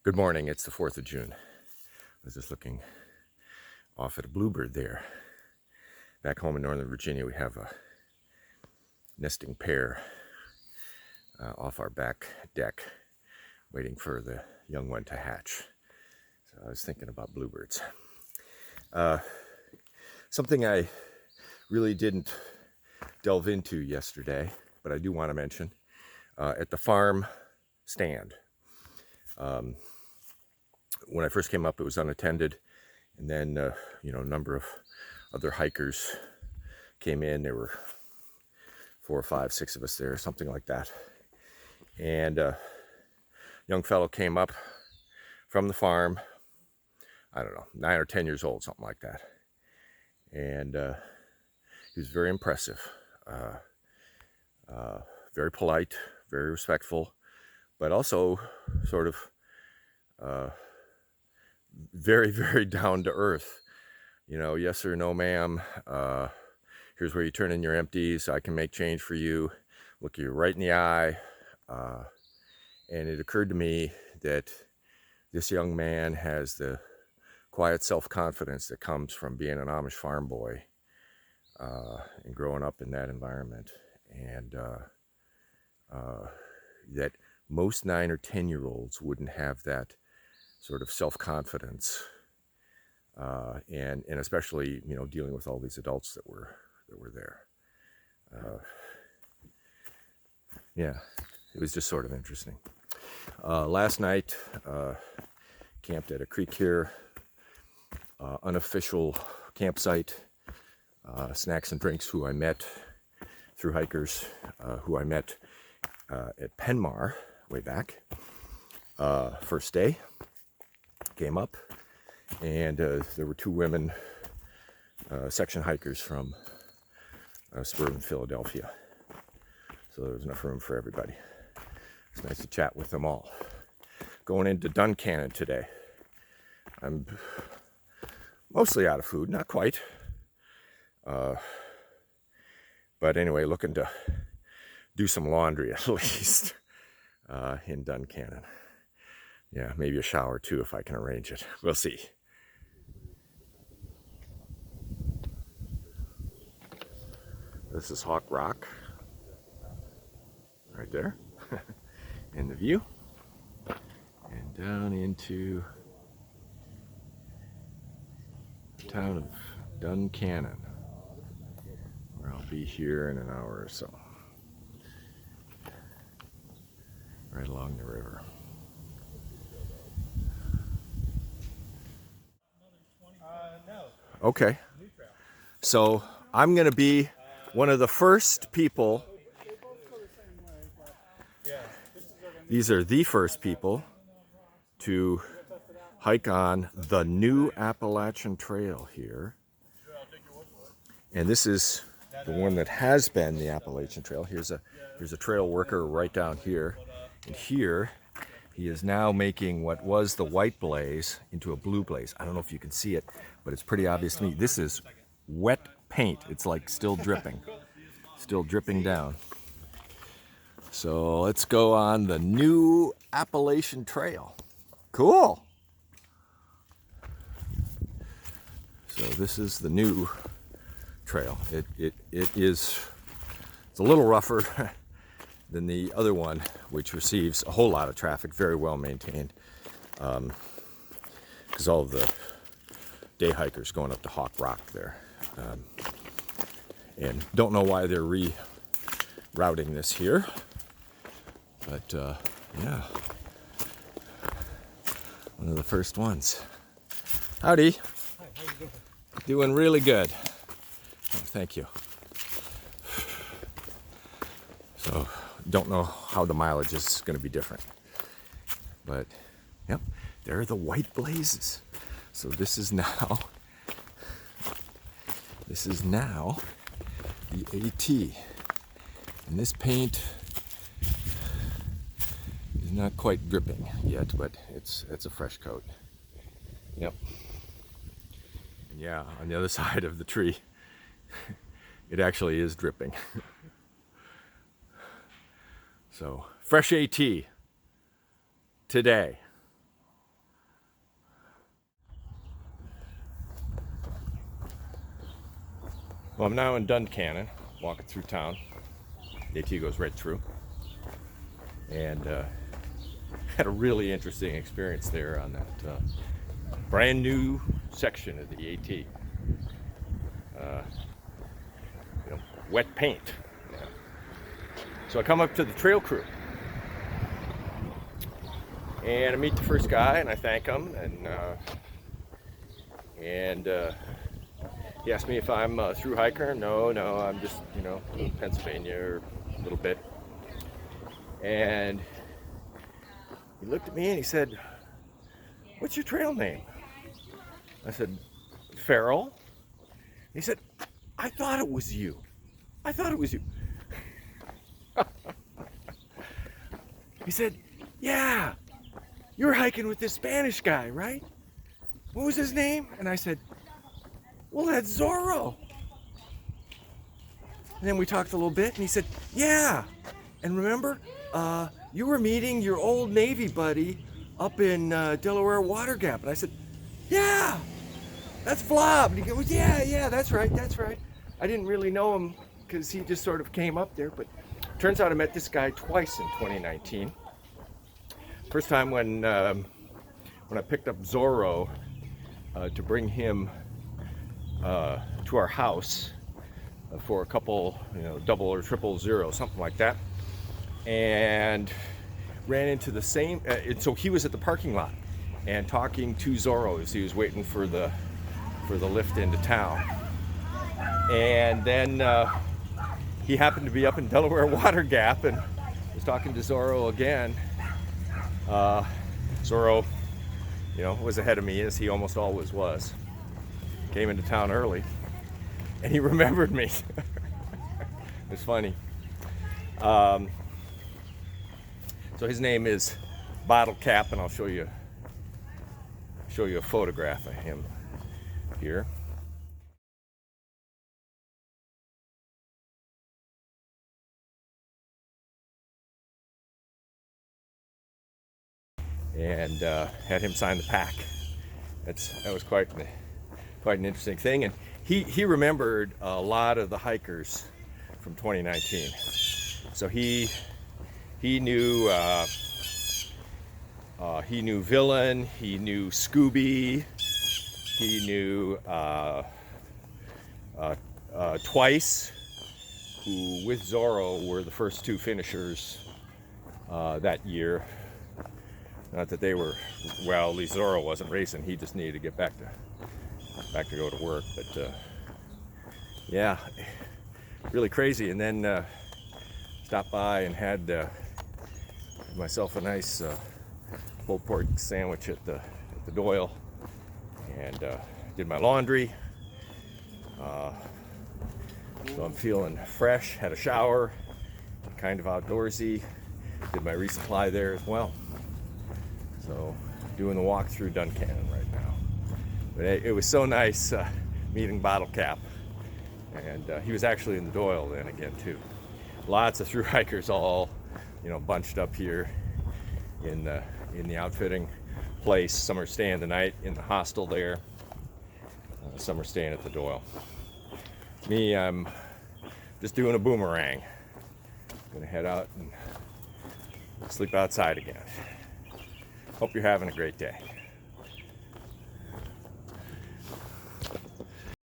Good morning, it's the 4th of June. I was just looking off at a bluebird there. Back home in Northern Virginia, we have a nesting pair off our back deck, waiting for the young one to hatch. So I was thinking about bluebirds. Something I really didn't delve into yesterday, but I do want to mention, at the farm stand. When I first came up, it was unattended, and then a number of other hikers came in. There were 4 or 5, 6 of us there, something like that. And a young fellow came up from the farm, I don't know, 9 or 10 years old, something like that. And he was very impressive, very polite, very respectful, but also sort of very, very down to earth. Yes or no, ma'am. Here's where you turn in your empties. I can make change for you. Look you right in the eye. And it occurred to me that this young man has the quiet self-confidence that comes from being an Amish farm boy and growing up in that environment. And that most 9 or 10-year-olds wouldn't have that sort of self-confidence, and especially dealing with all these adults that were there. Yeah, it was just sort of interesting. Last night, camped at a creek here, unofficial campsite. Snacks and drinks. Who I met through hikers, who I met at Penmar way back. First day. Came up, and there were 2 women section hikers from suburban Philadelphia, so there was enough room for everybody. It's nice to chat with them all. Going into Duncannon today. I'm mostly out of food, not quite, but anyway, looking to do some laundry at least in Duncannon. Yeah, maybe a shower too if I can arrange it. We'll see. This is Hawk Rock, right there, in the view, and down into the town of Duncannon, where I'll be here in an hour or so, right along the river. Okay, so I'm going to be one of the first people. These are the first people to hike on the new Appalachian Trail here. And this is the one that has been the Appalachian Trail. Here's a trail worker right down here. And here he is now making what was the white blaze into a blue blaze. I don't know if you can see it, but it's pretty obvious to me. This is wet paint. It's like still dripping down. So let's go on the new Appalachian Trail. Cool. So this is the new trail. It's a little rougher than the other one, which receives a whole lot of traffic, very well maintained, because all of the day hikers going up to Hawk Rock there, and don't know why they're rerouting this here, but yeah, one of the first ones. Howdy. Hi, how you doing? Doing really good. Oh, thank you. So don't know how the mileage is going to be different, but yep, there are the white blazes. So this is now the AT, and this paint is not quite dripping yet, but it's a fresh coat. Yep. And yeah, on the other side of the tree, it actually is dripping. So fresh AT today. Well, I'm now in Duncannon, walking through town. The AT goes right through. And had a really interesting experience there on that brand new section of the AT. Wet paint. Yeah. So I come up to the trail crew. And I meet the first guy and I thank him. And he asked me if I'm a through hiker. No, I'm just, Pennsylvania or a little bit. And he looked at me and he said, "What's your trail name?" I said, "Farrell." He said, I thought it was you. He said, "Yeah, you're hiking with this Spanish guy, right? What was his name?" And I said, "Well, that's Zorro." And then we talked a little bit and he said, "Yeah, and remember, you were meeting your old Navy buddy up in Delaware Water Gap." And I said, "Yeah, that's Flob." And he goes, yeah, that's right. I didn't really know him because he just sort of came up there, but turns out I met this guy twice in 2019. First time when I picked up Zorro to bring him to our house for a couple, double or triple zero, something like that. And ran into the same, so he was at the parking lot and talking to Zorro as he was waiting for the lift into town. And then he happened to be up in Delaware Water Gap and was talking to Zorro again. Zorro, was ahead of me, as he almost always was. Came into town early and he remembered me. It's funny. So his name is Bottle Cap, and I'll show you a photograph of him here. And had him sign the pack. That was quite an interesting thing, and he remembered a lot of the hikers from 2019. So he knew Villain, he knew Scooby, he knew Twice, who with Zorro were the first two finishers that year. Not that they were, well, at least Zorro wasn't racing. He just needed to get back to go to work. But yeah, really crazy. And then stopped by and had myself a nice pulled pork sandwich at the Doyle, and did my laundry. So I'm feeling fresh. Had a shower, kind of outdoorsy. Did my resupply there as well. So doing the walk through Duncannon right now. But it was so nice meeting Bottle Cap, and he was actually in the Doyle then again too. Lots of through hikers all, bunched up here in the outfitting place. Some are staying the night in the hostel there. Some are staying at the Doyle. Me, I'm just doing a boomerang. Gonna head out and sleep outside again. Hope you're having a great day.